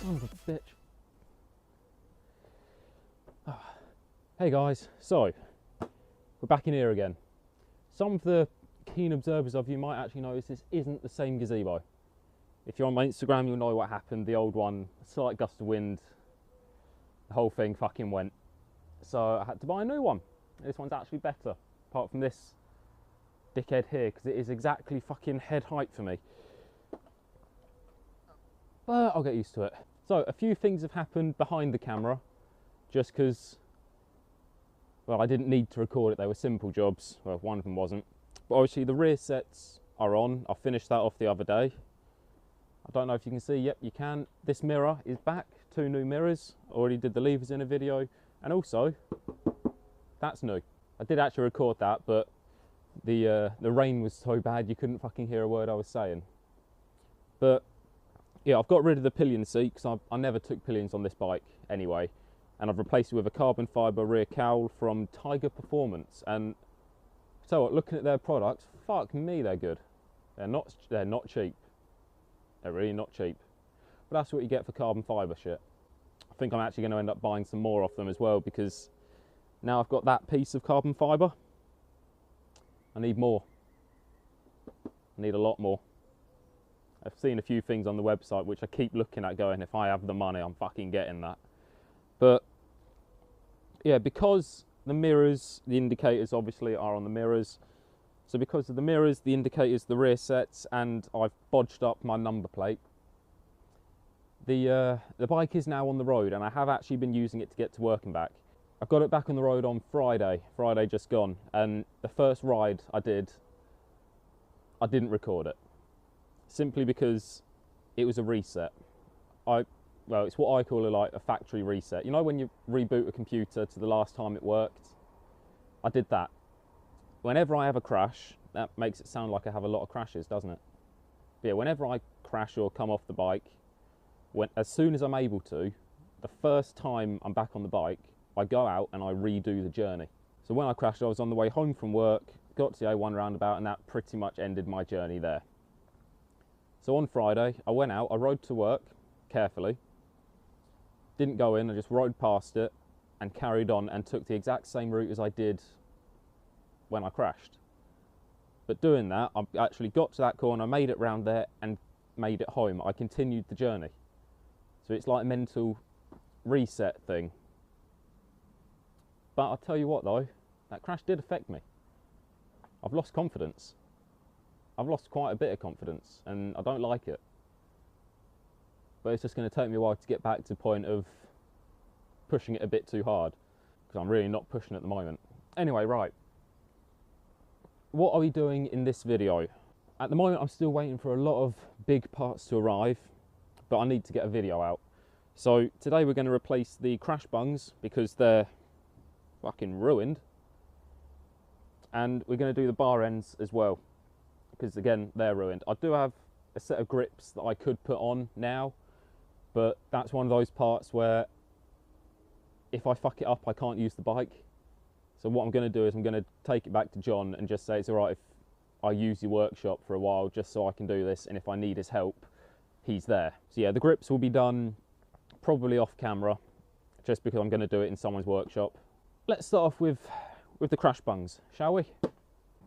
Son of a bitch. Hey guys, so we're back in here again. Some of the keen observers of you might actually notice this isn't the same gazebo. If you're on my Instagram, you'll know what happened. The old one, a slight gust of wind, the whole thing fucking went. So I had to buy a new one. This one's actually better, apart from this dickhead here, because it is exactly fucking head height for me. But I'll get used to it. So a few things have happened behind the camera, just because, well, I didn't need to record it. They were simple jobs. Well, one of them wasn't. But obviously the rear sets are on. I finished that off the other day. I don't know if you can see. Yep, you can. This mirror is back. 2 new mirrors. Already did the levers in a video. And also, that's new. I did actually record that, but the rain was so bad you couldn't fucking hear a word I was saying. But yeah, I've got rid of the pillion seat because I never took pillions on this bike anyway. And I've replaced it with a carbon fibre rear cowl from Tiger Performance. And so what, looking at their products, fuck me, they're good. They're not cheap. They're really not cheap. But that's what you get for carbon fibre shit. I think I'm actually going to end up buying some more off them as well, because now I've got that piece of carbon fibre, I need more. I need a lot more. I've seen a few things on the website which I keep looking at going, if I have the money, I'm fucking getting that. But yeah, because the mirrors, the indicators obviously are on the mirrors. So because of the mirrors, the indicators, the rear sets, and I've bodged up my number plate, the bike is now on the road, and I have actually been using it to get to work and back. I got it back on the road on Friday just gone, and the first ride I did, I didn't record it. Simply because it was a reset. Well, it's what I call a factory reset. You know when you reboot a computer to the last time it worked? I did that. Whenever I have a crash, that makes it sound like I have a lot of crashes, doesn't it? But yeah, whenever I crash or come off the bike, as soon as I'm able to, the first time I'm back on the bike, I go out and I redo the journey. So when I crashed, I was on the way home from work, got to the A1 roundabout, and that pretty much ended my journey there. So on Friday, I went out, I rode to work carefully, didn't go in, I just rode past it and carried on and took the exact same route as I did when I crashed. But doing that, I actually got to that corner, made it round there and made it home. I continued the journey. So it's like a mental reset thing. But I'll tell you what though, that crash did affect me. I've lost confidence. I've lost quite a bit of confidence and I don't like it. But it's just going to take me a while to get back to the point of pushing it a bit too hard, because I'm really not pushing at the moment. Anyway, right. What are we doing in this video? At the moment I'm still waiting for a lot of big parts to arrive, but I need to get a video out. So today we're going to replace the crash bungs because they're fucking ruined. And we're going to do the bar ends as well, because again, they're ruined. I do have a set of grips that I could put on now, but that's one of those parts where if I fuck it up, I can't use the bike. So what I'm going to do is I'm going to take it back to John and just say it's all right if I use your workshop for a while just so I can do this, and if I need his help, he's there. So yeah, the grips will be done probably off camera, just because I'm going to do it in someone's workshop. Let's start off with the crash bungs, shall we?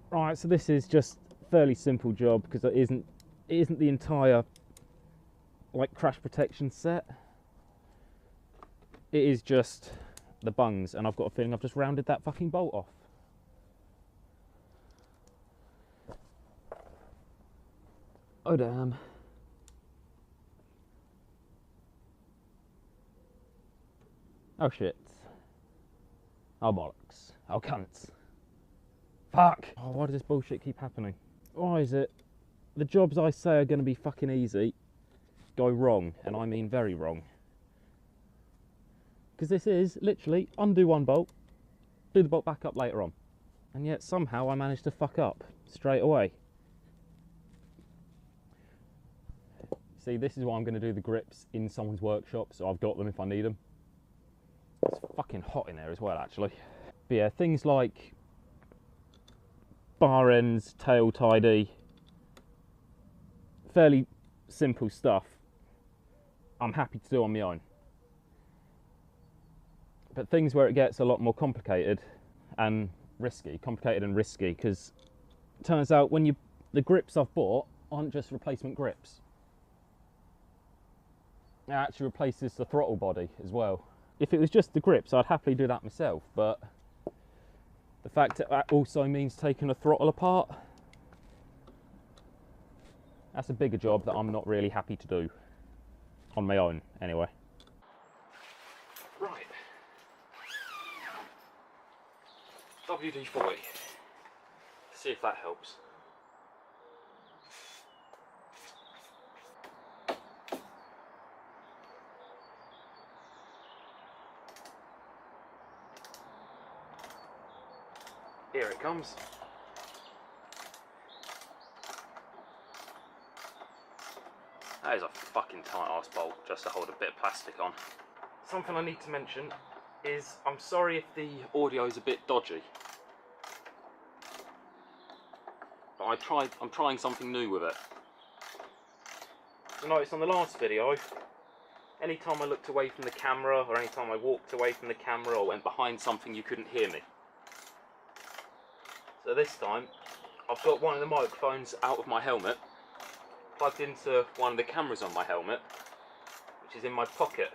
Right, so this is just a fairly simple job because it isn't the entire like crash protection set. It is just the bungs, and I've got a feeling I've just rounded that fucking bolt off. Oh damn. Oh shit. Oh bollocks. Oh cunts. Fuck. Oh, why does this bullshit keep happening? Why is it the jobs I say are going to be fucking easy go wrong, and I mean very wrong? Because this is literally undo one bolt, do the bolt back up later on, and yet somehow I managed to fuck up straight away. See, this is why I'm going to do the grips in someone's workshop, so I've got them if I need them. It's fucking hot in there as well, actually. But yeah, things like bar ends, tail tidy, fairly simple stuff. I'm happy to do on my own. But things where it gets a lot more complicated and risky, because it turns out when the grips I've bought aren't just replacement grips. It actually replaces the throttle body as well. If it was just the grips, I'd happily do that myself, but the fact that also means taking a throttle apart, that's a bigger job that I'm not really happy to do on my own anyway. Right. WD-40. See if that helps. Here it comes. That is a fucking tight ass bolt just to hold a bit of plastic on. Something I need to mention is I'm sorry if the audio is a bit dodgy. But I'm trying something new with it. You notice on the last video, anytime I looked away from the camera or anytime I walked away from the camera or went behind something, you couldn't hear me. So this time, I've got one of the microphones out of my helmet, plugged into one of the cameras on my helmet, which is in my pocket.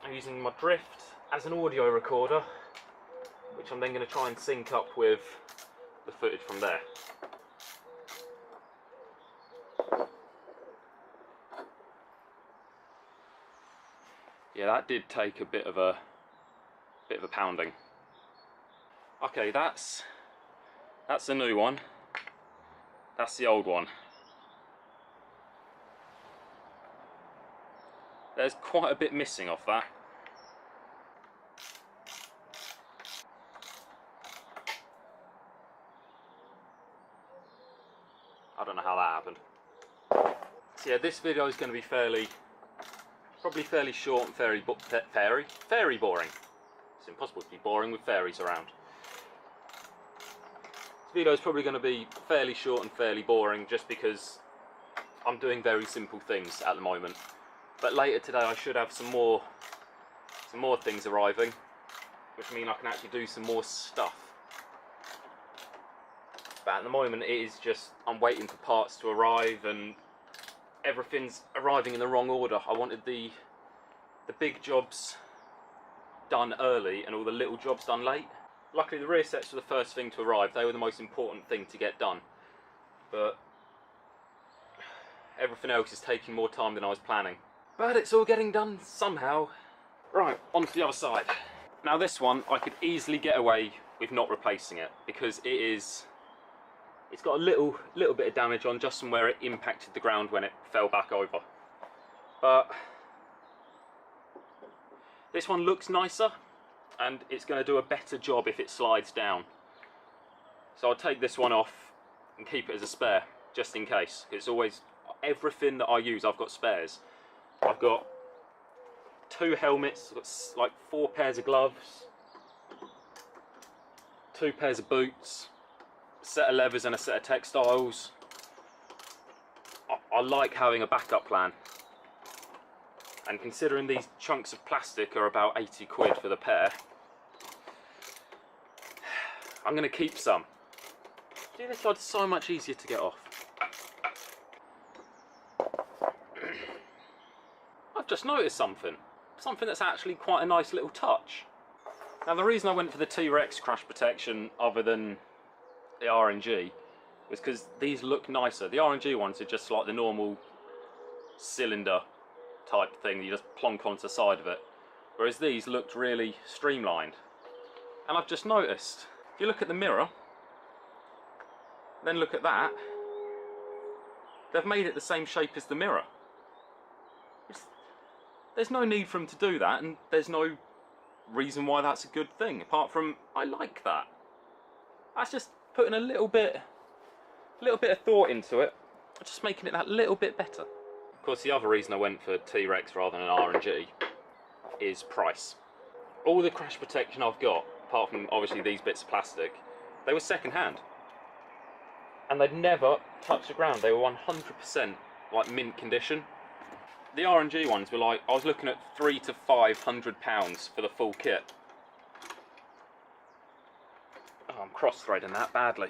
I'm using my drift as an audio recorder, which I'm then going to try and sync up with the footage from there. Yeah, that did take a bit of a pounding. Okay, that's the new one. That's the old one. There's quite a bit missing off that. I don't know how that happened. So yeah, this video is going to be probably fairly short and very boring. It's impossible to be boring with fairies around. This video is probably going to be fairly short and fairly boring just because I'm doing very simple things at the moment. But later today I should have some more things arriving, which mean I can actually do some more stuff. But at the moment it is just, I'm waiting for parts to arrive and everything's arriving in the wrong order. I wanted the big jobs done early and all the little jobs done late. Luckily the rear sets were the first thing to arrive. They were the most important thing to get done. But everything else is taking more time than I was planning. But it's all getting done somehow. Right, on to the other side. Now this one, I could easily get away with not replacing it because it's got a little bit of damage on just from where it impacted the ground when it fell back over. But this one looks nicer and it's going to do a better job if it slides down. So I'll take this one off and keep it as a spare, just in case. It's always, everything that I use, I've got spares. I've got 2 helmets, I've got like 4 pairs of gloves, 2 pairs of boots, a set of levers and a set of textiles. I like having a backup plan. And considering these chunks of plastic are about 80 quid for the pair, I'm going to keep some. See, this side's so much easier to get off. I've just noticed something that's actually quite a nice little touch. Now the reason I went for the T-Rex crash protection other than the R&G was because these look nicer. The R&G ones are just like the normal cylinder type thing, you just plonk onto the side of it, whereas these looked really streamlined. And I've just noticed, if you look at the mirror, then look at that, they've made it the same shape as the mirror. There's no need for them to do that, and there's no reason why that's a good thing, apart from I like that. That's just putting a little bit of thought into it, just making it that little bit better. Of course, the other reason I went for T-Rex rather than an R&G is price. All the crash protection I've got, apart from obviously these bits of plastic, they were second hand. And they'd never touched the ground. They were 100% like mint condition. The R&G ones were like, I was looking at £300 to £500 for the full kit. Oh, I'm cross-threading that badly.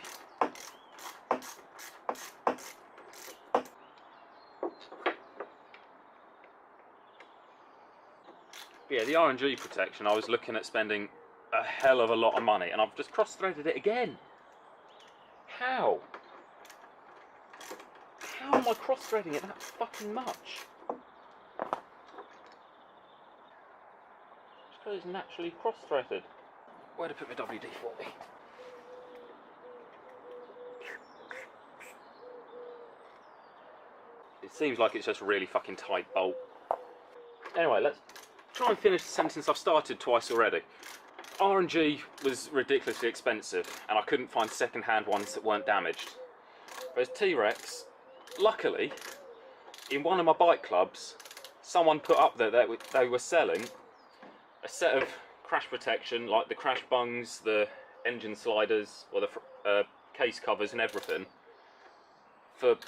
Yeah, the R&G protection, I was looking at spending a hell of a lot of money, and I've just cross-threaded it again. How? How am I cross-threading it that fucking much? Just because it's naturally cross-threaded. Where to put my WD-40? It seems like it's just a really fucking tight bolt. Anyway, let's try and finish the sentence I've started twice already. R&G was ridiculously expensive, and I couldn't find second-hand ones that weren't damaged. Whereas T-Rex, luckily, in one of my bike clubs, someone put up there that they were selling a set of crash protection, like the crash bungs, the engine sliders, or the case covers and everything, for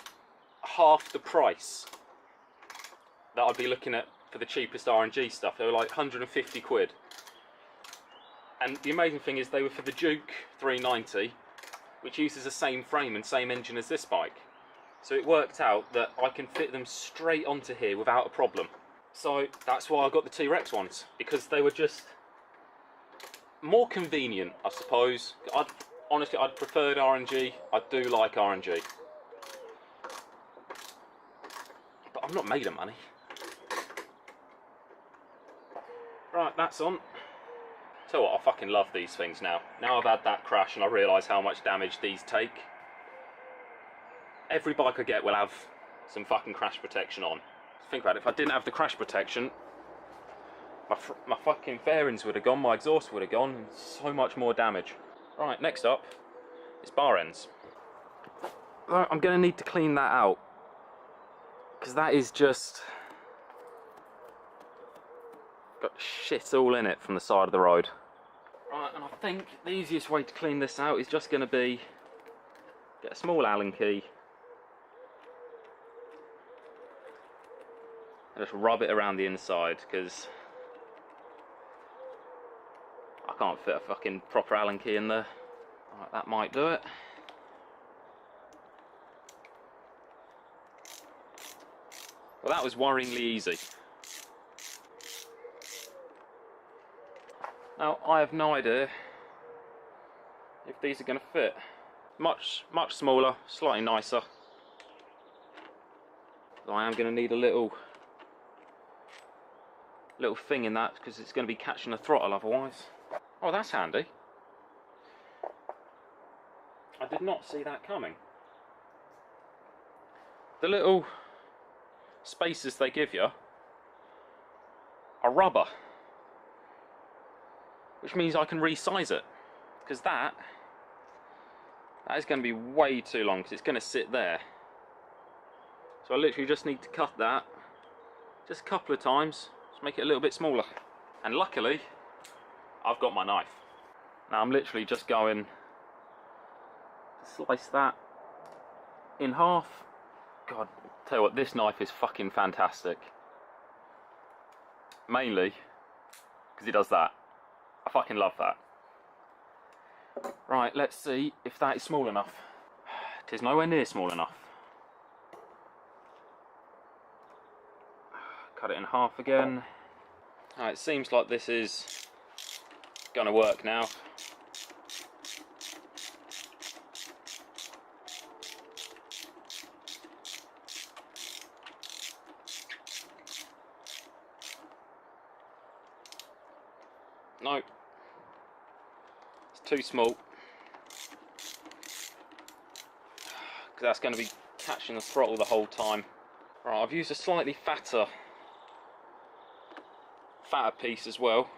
half the price that I'd be looking at for the cheapest R&G stuff. They were like 150 quid. And the amazing thing is they were for the Duke 390, which uses the same frame and same engine as this bike. So it worked out that I can fit them straight onto here without a problem. So that's why I got the T-Rex ones, because they were just more convenient, I suppose. Honestly, I'd preferred R&G. I do like R&G. But I'm not made of money. Right, that's on. Tell you what, I fucking love these things now. Now I've had that crash and I realise how much damage these take. Every bike I get will have some fucking crash protection on. Think about it, if I didn't have the crash protection, my fucking fairings would have gone, my exhaust would have gone, and so much more damage. Right, next up is bar ends. Right, I'm going to need to clean that out, because that is just got shit all in it from the side of the road. Right, and I think the easiest way to clean this out is just going to be get a small Allen key and just rub it around the inside, because I can't fit a fucking proper Allen key in there. Right, that might do it. Well, that was worryingly easy. Now, I have no idea if these are going to fit. Much smaller, slightly nicer. So I am going to need a little thing in that, because it's going to be catching the throttle otherwise. Oh, that's handy. I did not see that coming. The little spaces they give you are rubber, which means I can resize it, because that is going to be way too long, because it's going to sit there. So I literally just need to cut that just a couple of times, just make it a little bit smaller. And luckily, I've got my knife. Now I'm literally just going to slice that in half. God, tell you what, this knife is fucking fantastic. Mainly because it does that. I fucking love that. Right, let's see if that is small enough. It is nowhere near small enough. Cut it in half again. Right, it seems like this is gonna work now. No, it's too small, because that's going to be catching the throttle the whole time. Right, I've used a slightly fatter piece as well,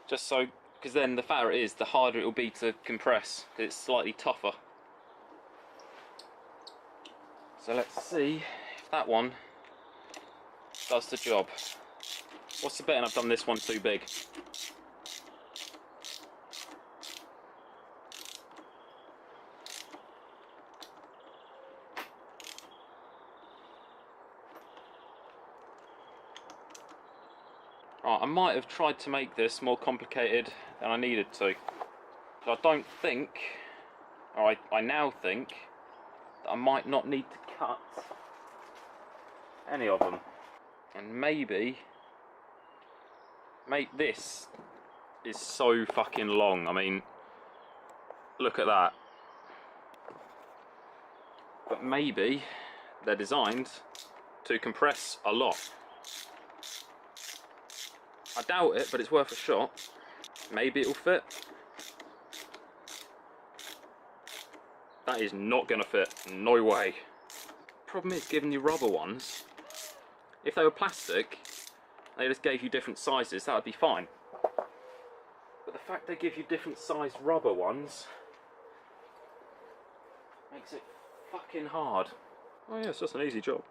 just so, because then the fatter it is, the harder it will be to compress, because it's slightly tougher. So let's see if that one does the job. What's the betting I've done this one too big? Right, I might have tried to make this more complicated than I needed to. So I don't think, or I now think, that I might not need to cut any of them. And maybe this is so fucking long. I mean, look at that. But maybe they're designed to compress a lot. I doubt it, but it's worth a shot. Maybe it'll fit. That is not gonna fit, no way. Problem is, giving you rubber ones, if they were plastic, they just gave you different sizes, that would be fine. But the fact they give you different sized rubber ones makes it fucking hard. Oh yeah, it's just an easy job.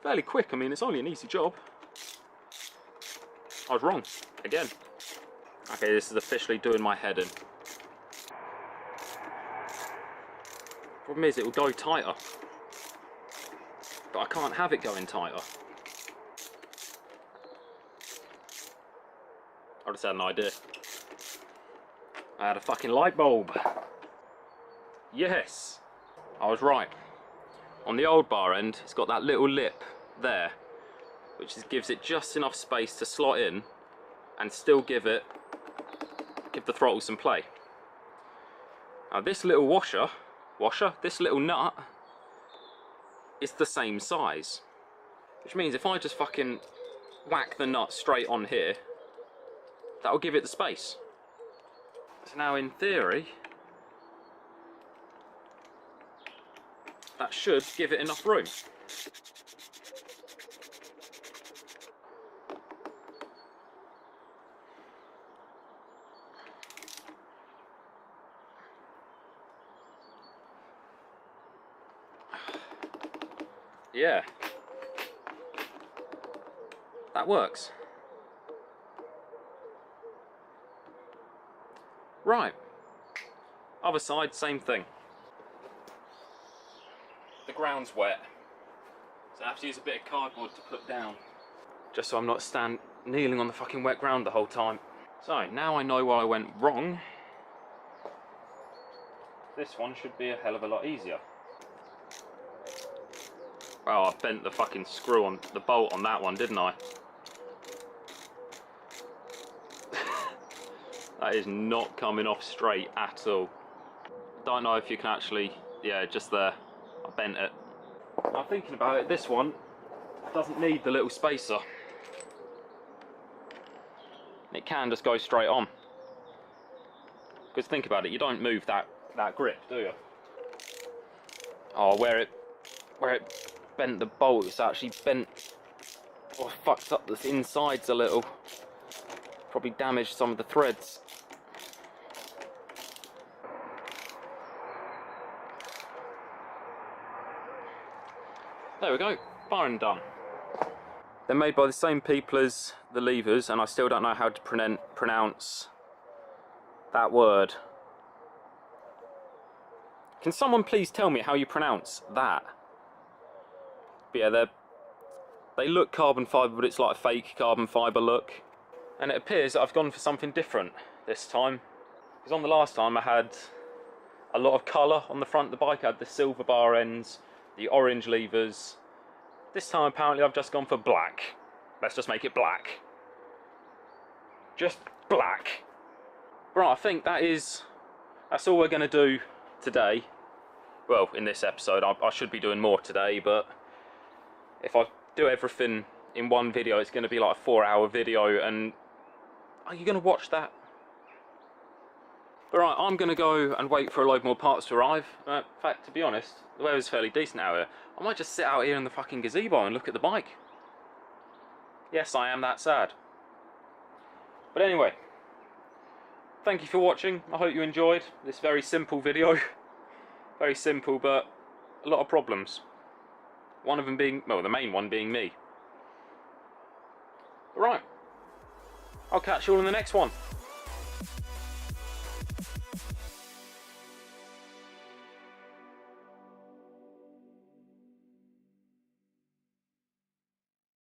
Fairly quick, I mean, it's only an easy job. I was wrong, again. Okay, this is officially doing my head in. Problem is, it will go tighter. But I can't have it going tighter. I just had an idea. I had a fucking light bulb. Yes, I was right. On the old bar end, it's got that little lip there, which gives it just enough space to slot in and still give the throttle some play. Now this little this little nut is the same size, which means if I just fucking whack the nut straight on here, that'll give it the space. So now in theory, that should give it enough room. Yeah, that works. Right, other side, same thing. The ground's wet, so I have to use a bit of cardboard to put down, just so I'm not kneeling on the fucking wet ground the whole time. So now I know where I went wrong. This one should be a hell of a lot easier. Well, I bent the fucking screw on the bolt on that one, didn't I? That is not coming off straight at all. Don't know if you can actually, yeah, just there. I bent it. Now thinking about it, this one doesn't need the little spacer. It can just go straight on. Because think about it, you don't move that grip, do you? Oh, where it bent the bolt, it's actually bent or fucked up the insides a little. Probably damaged some of the threads. There we go, bar and done. They're made by the same people as the levers, and I still don't know how to pronounce that word. Can someone please tell me how you pronounce that? But yeah, they look carbon fibre, but it's like a fake carbon fibre look. And it appears that I've gone for something different this time. Because on the last time I had a lot of colour on the front of the bike. I had the silver bar ends, the orange levers. This time apparently I've just gone for black. Let's just make it black. Just black. Right, I think that's all we're going to do today. Well, in this episode. I should be doing more today, but if I do everything in one video, it's going to be like a 4-hour video, and are you going to watch that? But right, I'm going to go and wait for a load more parts to arrive. In fact, to be honest, the weather's fairly decent out here. I might just sit out here in the fucking gazebo and look at the bike. Yes, I am that sad. But anyway, thank you for watching. I hope you enjoyed this very simple video. Very simple, but a lot of problems. One of them being, well, the main one being me. Right, I'll catch you all in the next one.